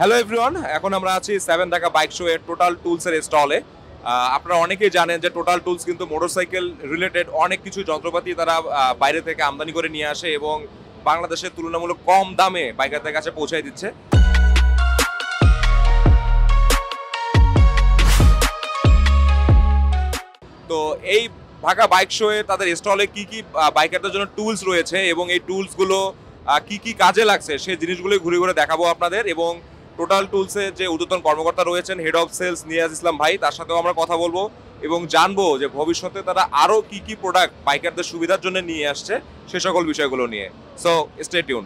Hello everyone, এখন আমরা আছি 7 ঢাকা বাইক শো এর টোটাল টুলসের স্টলে। আপনারা অনেকেই জানেন যে টোটাল টুলস কিন্তু মোটরসাইকেল রিলেটেড অনেক কিছু যন্ত্রপাতি তারা বাইরে থেকে আমদানি করে নিয়ে আসে এবং বাংলাদেশের তুলনামূলক কম দামে বাইকারদের কাছে পৌঁছায় দিচ্ছে। তো এই ঢাকা বাইক শো এ তাদের স্টলে কি কি বাইকারদের জন্য টুলস রয়েছে এবং এই টুলসগুলো কি কি কাজে লাগছে সেই জিনিসগুলো ঘুরে ঘুরে দেখাবো আপনাদের। এবং টোটাল টুলসের যে ঊর্ধ্বতন কর্মকর্তা রয়েছেন হেড অফ সেলস নিয়াজ ইসলাম ভাই, তার সাথেও আমরা কথা বলবো এবং জানবো যে ভবিষ্যতে তারা আরো কি কি প্রোডাক্ট বাইকারদের সুবিধার জন্য নিয়ে আসছে সে সকল বিষয়গুলো নিয়ে। So stay tune.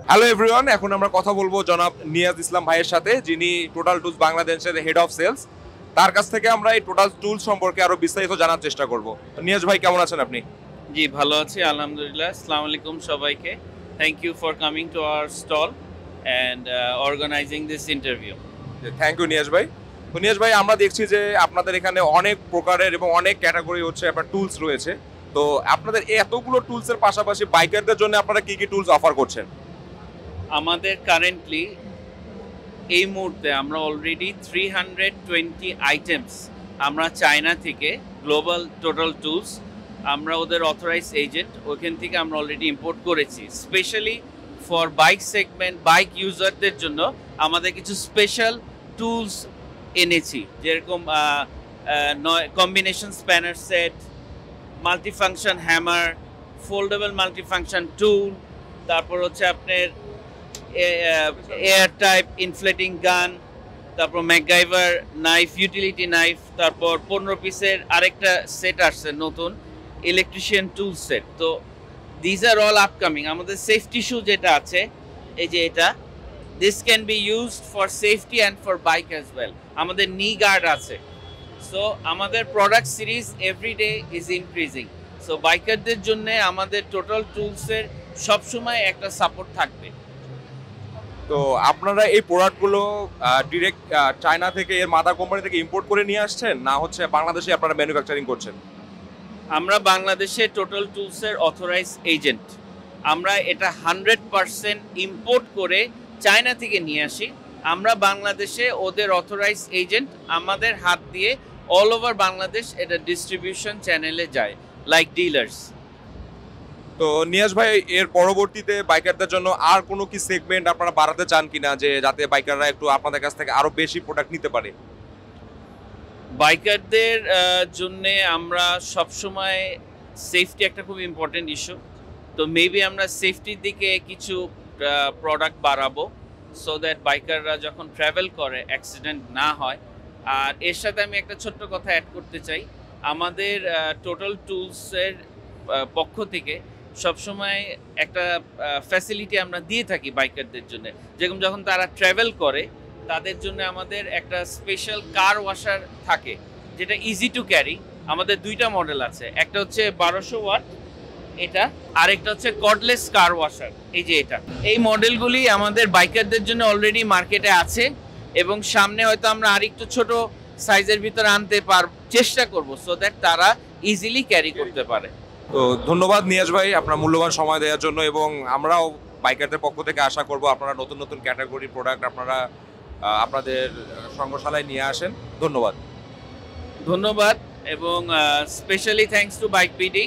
Hello everyone, এখন আমরা কথা বলবো জনাব নিয়াজ ইসলাম ভাইয়ের সাথে, যিনি টোটাল টুলস বাংলাদেশের হেড অফ সেলস। তার কাছ থেকে আমরা এই টোটাল টুলস সম্পর্কে আরো বিস্তারিত জানার চেষ্টা করব। নিয়াজ ভাই, কেমন আছেন আপনি? জি, ভালো আছি আলহামদুলিল্লাহ। আসসালামু আলাইকুম সবাইকে। Thank you for coming to our stall and organizing this interview. Thank you Niaz ভাই। তো নিয়াজ ভাই, আমরা দেখছি যে আপনাদের এখানে অনেক প্রকারের এবং অনেক ক্যাটাগরি হচ্ছে আপনার টুলস রয়েছে। তো আপনাদের এতগুলো টুলসের পাশাপাশি বাইকারদের জন্য আপনারা কি কি টুলস অফার করছেন? আমাদের কারেন্টলি এই মুহূর্তে আমরা অলরেডি 320 আইটেমস আমরা চায়না থেকে গ্লোবাল টোটাল টুলস, আমরা ওদের অথরাইজ এজেন্ট, ওখান থেকে আমরা অলরেডি ইম্পোর্ট করেছি। Specially for bike segment, bike ইউজারদের জন্য আমাদের কিছু স্পেশাল টুলস এনেছি, যেরকম combination spanner set, multifunction hammer, foldable multifunction tool, তারপর হচ্ছে আপনার এয়ার টাইপ ইনফ্লেটিং গান, তারপর ম্যাকগাইভার নাইফ, ইউটিলিটি নাইফ, তারপর 15 পিসের আরেকটা সেট আসছে নতুন ইলেকট্রিশিয়ান টুল সেট। তো দিজ আর অল আপকামিং। আমাদের সেফটি শু যেটা আছে, এই যে এটা, this can be used for safety and for bike as well. আমাদের নি গার্ড আছে। সো আমাদের product series everyday is increasing. So বাইকারদের জন্য আমাদের টোটাল টুলসের সবসময় একটা সাপোর্ট থাকবে। তো আপনারা এই প্রোডাক্টগুলো ডিরেক্ট চায়না থেকে এর মাদার কোম্পানি থেকে ইম্পোর্ট করে নিয়ে আসছেন, না হচ্ছে বাংলাদেশে আপনারা ম্যানুফ্যাকচারিং করছেন? আমরা বাংলাদেশে টোটাল টুলসের অথরাইজ এজেন্ট। আমরা এটা 100% ইম্পোর্ট করে চায়না থেকে নিয়ে আসি। আমরা বাংলাদেশে ওদের অথরাইজ এজেন্ট, আমাদের হাত দিয়ে অল ওভার বাংলাদেশ এটা ডিস্ট্রিবিউশন চ্যানেলে যায়, লাইক ডিলার্স। তো নিয়াজ ভাই, এর পরবর্তীতে বাইকারদের জন্য আর কোনো কি সেগমেন্ট আপনারা বাড়াতে চান কিনা, যে যাতে বাইকাররা একটু আপনাদের কাছ থেকে আরো বেশি প্রোডাক্ট নিতে পারে? বাইকারদের জন্য আমরা সবসময় সেফটি একটা খুব ইম্পর্টেন্ট ইস্যু। তো মেবি আমরা সেফটির দিকে কিছু প্রোডাক্ট বাড়াবো, সো দ্যাট বাইকাররা যখন ট্রাভেল করে অ্যাক্সিডেন্ট না হয়। আর এর সাথে আমি একটা ছোট্ট কথা অ্যাড করতে চাই। আমাদের টোটাল টুলসের পক্ষ থেকে সবসময় একটা ফ্যাসিলিটি আমরা দিয়ে থাকি বাইকারদের জন্য, যেরকম যখন তারা ট্রাভেল করে তাদের জন্য আমাদের একটা স্পেশাল কার ওয়াশার থাকে, যেটা ইজি টু ক্যারি। আমাদের দুইটা মডেল আছে, একটা হচ্ছে 1200 ওয়াট এটা, আরেকটা হচ্ছে কর্ডলেস কার ওয়াশার। এই যে এটা, এই মডেলগুলি আমাদের বাইকারদের জন্য অলরেডি মার্কেটে আছে এবং সামনে হয়তো আমরা আরেকটু ছোট সাইজের ভিতরে আনতে চেষ্টা করব, সো দ্যাট তারা ইজিলি ক্যারি করতে পারে। তো ধন্যবাদ নিয়াজ ভাই আপনার মূল্যবান সময় দেওয়ার জন্য, এবং আমরাও বাইকারদের পক্ষ থেকে আশা করব আপনারা নতুন নতুন ক্যাটাগরি প্রোডাক্ট আপনারা আপনাদের সংগ্রহশালায় নিয়ে আসেন। ধন্যবাদ। এবং specially thanks to bike BD.